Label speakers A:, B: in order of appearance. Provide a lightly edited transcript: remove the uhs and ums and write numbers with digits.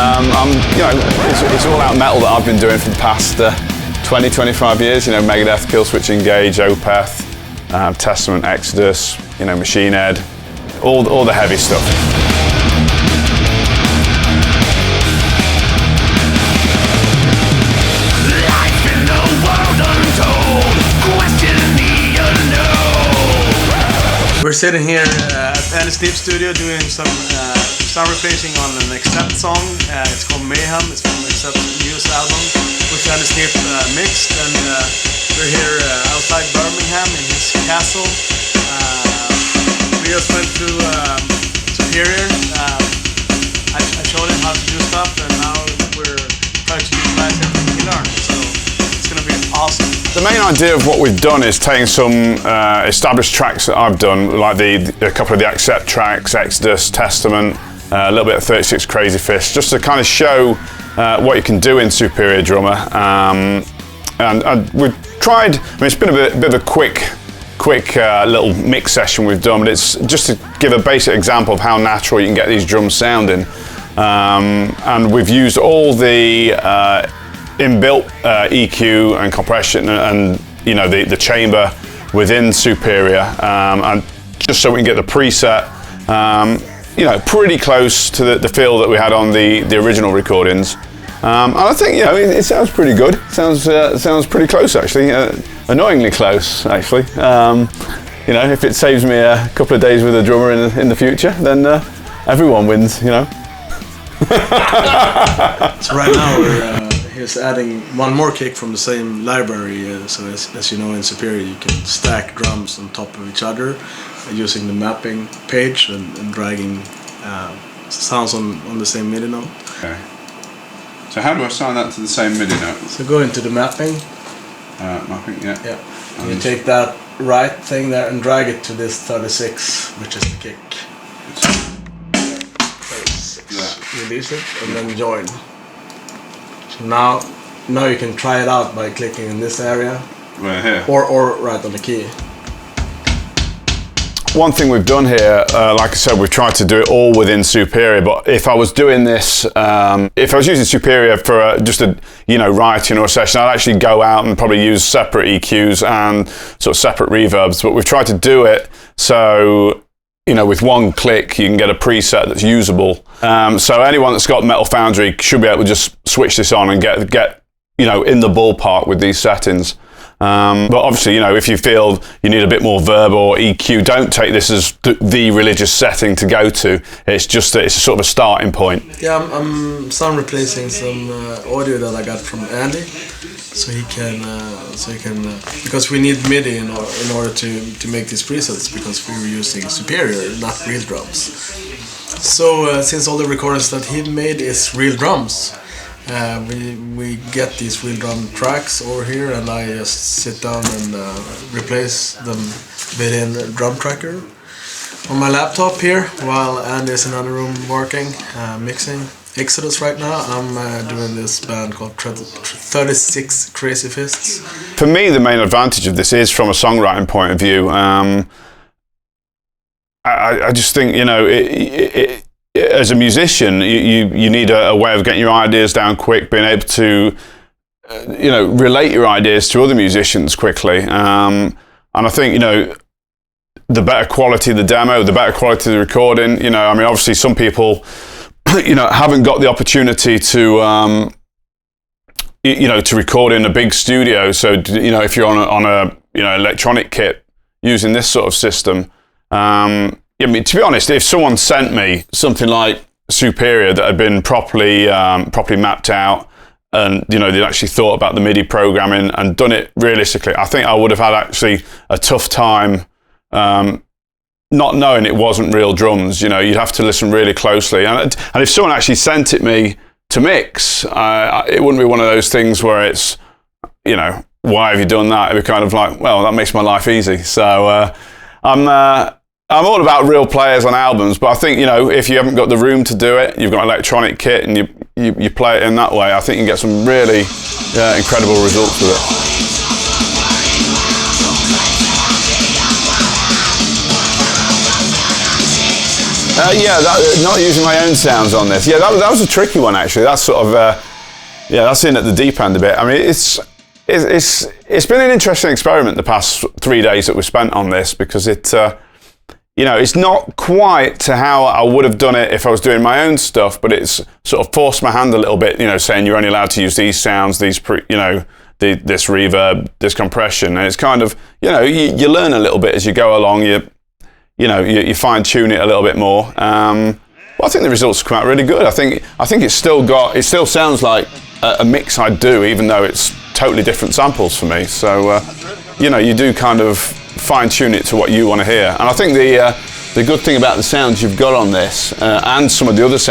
A: It's all out metal that I've been doing for the past 20-25 years. Megadeth, Killswitch Engage, Opeth, Testament, Exodus, Machine Head, all the heavy stuff.
B: We're sitting here at Andy Sneap studio doing some sound replacing on an Accept song. It's called Mayhem. It's from Accept's newest album, which Andy Sneap mixed. And we're here outside Birmingham in his castle. We just went through Superior. I showed him how to do stuff, and now we're trying to utilize everything we learned. So it's going to be awesome.
A: The main idea of what we've done is taking some established tracks that I've done, like a couple of the Accept tracks, Exodus, Testament, a little bit of 36 Crazy Fists, just to kind of show what you can do in Superior Drummer. And we've tried, it's been a bit of a quick little mix session we've done, but it's just to give a basic example of how natural you can get these drums sounding. And we've used all the inbuilt EQ and compression and the chamber within Superior, and just so we can get the preset pretty close to the feel that we had on the original recordings. And I think it sounds pretty good. Sounds pretty close actually, annoyingly close actually. If it saves me a couple of days with a drummer in the future, then everyone wins.
B: So right now we're he's adding one more kick from the same library. So as you know, in Superior you can stack drums on top of each other using the mapping page and dragging sounds on the same MIDI note.
A: Okay. So how do I assign that to the same MIDI note?
B: So go into the mapping.
A: Mapping, yeah.
B: Yeah. You take that right thing there and drag it to this 36, which is the kick. 36. Release it and then join. So now you can try it out by clicking in this area.
A: Right here.
B: Or right on the key.
A: One thing we've done here, like I said, we've tried to do it all within Superior, but if I was doing this, if I was using Superior for just a writing or a session, I'd actually go out and probably use separate EQs and sort of separate reverbs, but we've tried to do it so with one click you can get a preset that's usable. So anyone that's got Metal Foundry should be able to just switch this on and get in the ballpark with these settings. But obviously, if you feel you need a bit more verb or EQ, don't take this as the religious setting to go to. It's just it's sort of a starting point.
B: Yeah, I'm sound replacing some audio that I got from Andy, so he can because we need MIDI in order to make these presets, because we were using Superior, not real drums. So since all the recordings that he made is real drums. We get these real drum tracks over here, and I just sit down and replace them within Drum Tracker on my laptop here, while Andy's in another room working, mixing Exodus right now. I'm doing this band called 36 Crazy Fists.
A: For me, the main advantage of this is from a songwriting point of view. I just think, as a musician, you need a way of getting your ideas down quick, being able to, relate your ideas to other musicians quickly. And I think, the better quality of the demo, the better quality of the recording. Obviously some people, haven't got the opportunity to, to record in a big studio. So, if you're on a electronic kit using this sort of system, to be honest, if someone sent me something like Superior that had been properly mapped out, and they'd actually thought about the MIDI programming and done it realistically, I think I would have had actually a tough time not knowing it wasn't real drums. You'd have to listen really closely, and if someone actually sent it me to mix, it wouldn't be one of those things where it's why have you done that? It'd be kind of like, well, that makes my life easy. So I'm all about real players on albums, but I think, if you haven't got the room to do it, you've got an electronic kit and you play it in that way, I think you can get some really incredible results with it. Yeah, not using my own sounds on this. Yeah, that was a tricky one actually. That's sort of yeah, that's in at the deep end a bit. I mean, it's been an interesting experiment the past 3 days that we spent on this, because it you know, it's not quite to how I would have done it if I was doing my own stuff, but it's sort of forced my hand a little bit, you know, saying you're only allowed to use these sounds, these you know, this reverb, this compression, and it's kind of, you know, you learn a little bit as you go along. You fine tune it a little bit more. Well, I think the results come out really good. I think it still sounds like a mix I do, even though it's totally different samples for me. So you know, you do kind of fine tune it to what you want to hear. And I think the good thing about the sounds you've got on this and some of the other sounds